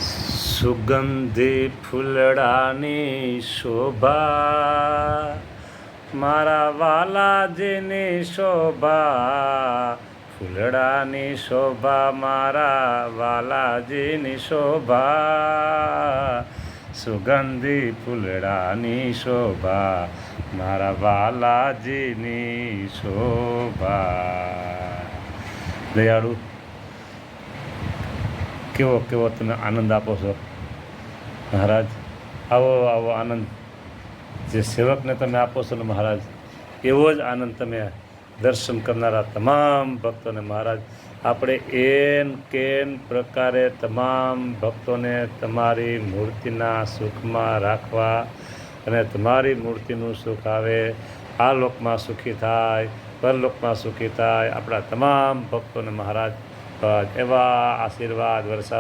સુગંધી ફૂલડાની શોભા, મારા વાલાજીની શોભા. ફૂલડાની શોભા, મારા વાલાજીની શોભા. સુગંધી ફૂલડાની શોભા, મારા વાલાજીની શોભા. દયાળુ, કેવો કેવો તમે આનંદ આપો છો મહારાજ. આવો આવો આનંદ જે સેવકને તમે આપો છો ને મહારાજ, એવો જ આનંદ તમે દર્શન કરનારા તમામ ભક્તોને મહારાજ, આપણે એન કેન પ્રકારે તમામ ભક્તોને તમારી મૂર્તિના સુખમાં રાખવા અને તમારી મૂર્તિનું સુખ આવે, આ લોકમાં સુખી થાય, પરલોકમાં સુખી થાય. આપણા તમામ ભક્તોને મહારાજ એવા આશીર્વાદ વરસાવ